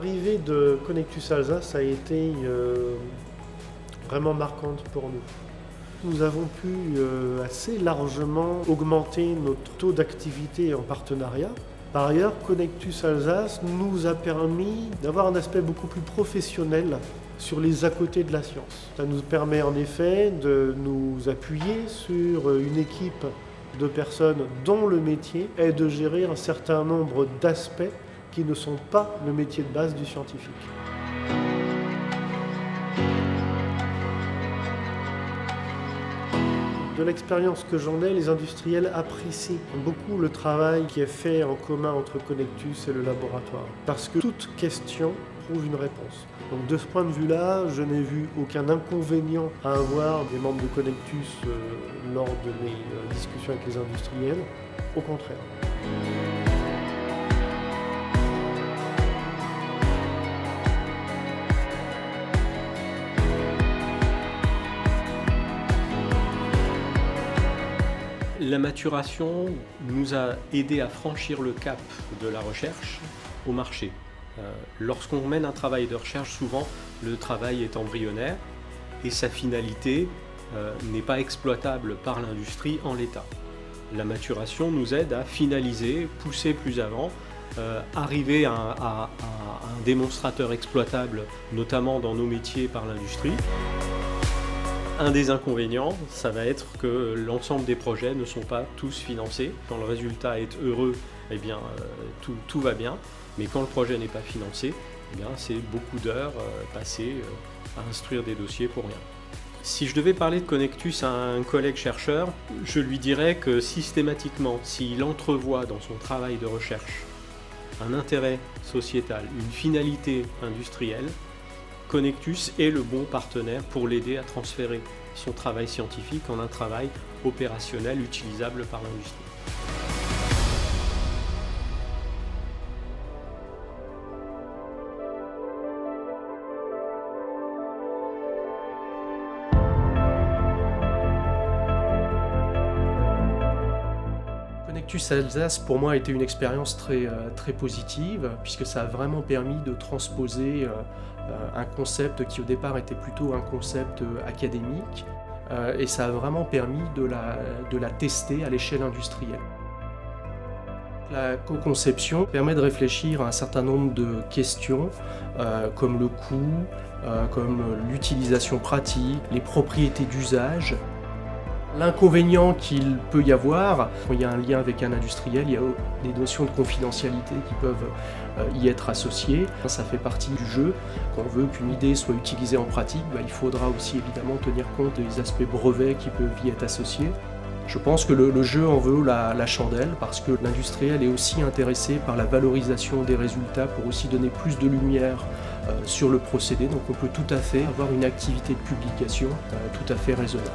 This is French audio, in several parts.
L'arrivée de Connectus Alsace a été vraiment marquante pour nous. Nous avons pu assez largement augmenter notre taux d'activité en partenariat. Par ailleurs, Connectus Alsace nous a permis d'avoir un aspect beaucoup plus professionnel sur les à côté de la science. Ça nous permet en effet de nous appuyer sur une équipe de personnes dont le métier est de gérer un certain nombre d'aspects qui ne sont pas le métier de base du scientifique. De l'expérience que j'en ai, les industriels apprécient beaucoup le travail qui est fait en commun entre Connectus et le laboratoire. Parce que toute question trouve une réponse. Donc de ce point de vue-là, je n'ai vu aucun inconvénient à avoir des membres de Connectus lors de mes discussions avec les industriels. Au contraire. La maturation nous a aidé à franchir le cap de la recherche au marché. Lorsqu'on mène un travail de recherche, souvent le travail est embryonnaire et sa finalité n'est pas exploitable par l'industrie en l'état. La maturation nous aide à finaliser, pousser plus avant, arriver à un démonstrateur exploitable, notamment dans nos métiers par l'industrie. Un des inconvénients, ça va être que l'ensemble des projets ne sont pas tous financés. Quand le résultat est heureux, eh bien, tout va bien. Mais quand le projet n'est pas financé, eh bien, c'est beaucoup d'heures passées à instruire des dossiers pour rien. Si je devais parler de Connectus à un collègue chercheur, je lui dirais que systématiquement, s'il entrevoit dans son travail de recherche un intérêt sociétal, une finalité industrielle, Connectus est le bon partenaire pour l'aider à transférer son travail scientifique en un travail opérationnel utilisable par l'industrie. Connectus Alsace, pour moi, a été une expérience très positive, puisque ça a vraiment permis de transposer un concept qui au départ était plutôt un concept académique, et ça a vraiment permis de la tester à l'échelle industrielle. La co-conception permet de réfléchir à un certain nombre de questions, comme le coût, comme l'utilisation pratique, les propriétés d'usage. L'inconvénient qu'il peut y avoir, quand il y a un lien avec un industriel, il y a des notions de confidentialité qui peuvent y être associées. Ça fait partie du jeu. Quand on veut qu'une idée soit utilisée en pratique, il faudra aussi évidemment tenir compte des aspects brevets qui peuvent y être associés. Je pense que le jeu en vaut la chandelle parce que l'industriel est aussi intéressé par la valorisation des résultats pour aussi donner plus de lumière sur le procédé. Donc on peut tout à fait avoir une activité de publication tout à fait raisonnable.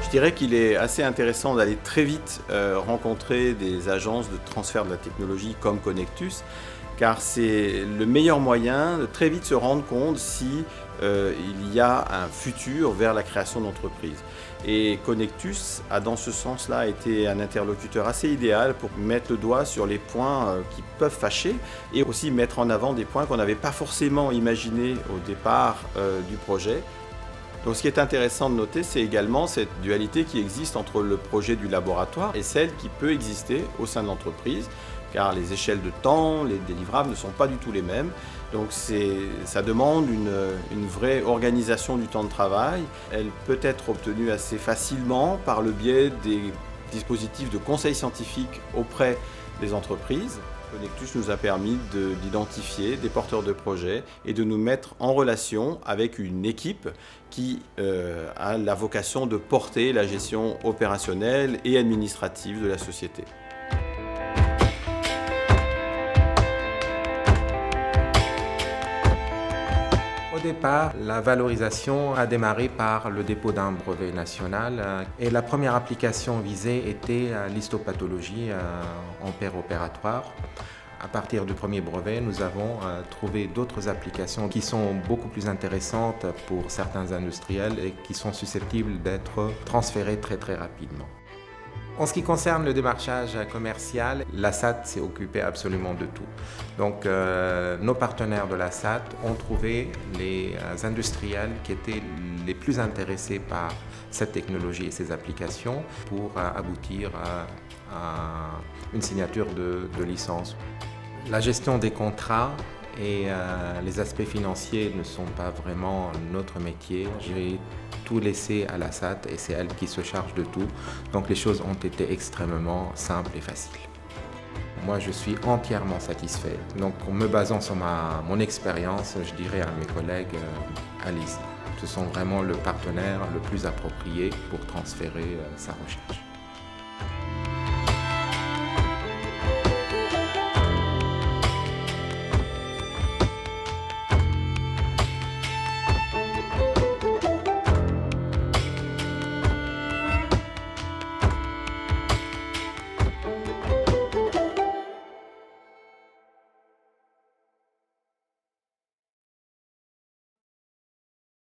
Je dirais qu'il est assez intéressant d'aller très vite rencontrer des agences de transfert de la technologie comme Connectus, car c'est le meilleur moyen de très vite se rendre compte si il y a un futur vers la création d'entreprises. Et Connectus a dans ce sens-là été un interlocuteur assez idéal pour mettre le doigt sur les points qui peuvent fâcher et aussi mettre en avant des points qu'on n'avait pas forcément imaginés au départ du projet. Donc ce qui est intéressant de noter, c'est également cette dualité qui existe entre le projet du laboratoire et celle qui peut exister au sein de l'entreprise, car les échelles de temps, les délivrables ne sont pas du tout les mêmes. Donc ça demande une vraie organisation du temps de travail. Elle peut être obtenue assez facilement par le biais des dispositifs de conseil scientifique auprès des entreprises. Connectus nous a permis d'identifier des porteurs de projets et de nous mettre en relation avec une équipe qui a la vocation de porter la gestion opérationnelle et administrative de la société. Au départ, la valorisation a démarré par le dépôt d'un brevet national et la première application visée était l'histopathologie en paire opératoire. À partir du premier brevet, nous avons trouvé d'autres applications qui sont beaucoup plus intéressantes pour certains industriels et qui sont susceptibles d'être transférées très très rapidement. En ce qui concerne le démarchage commercial, la SAT s'est occupée absolument de tout. Donc nos partenaires de la SAT ont trouvé les industriels qui étaient les plus intéressés par cette technologie et ces applications pour aboutir à une signature de licence. La gestion des contrats et les aspects financiers ne sont pas vraiment notre métier. J'ai tout laissé à la SAT et c'est elle qui se charge de tout. Donc les choses ont été extrêmement simples et faciles. Moi, je suis entièrement satisfait. Donc en me basant sur mon expérience, je dirais à mes collègues, allez-y. Ce sont vraiment le partenaire le plus approprié pour transférer sa recherche.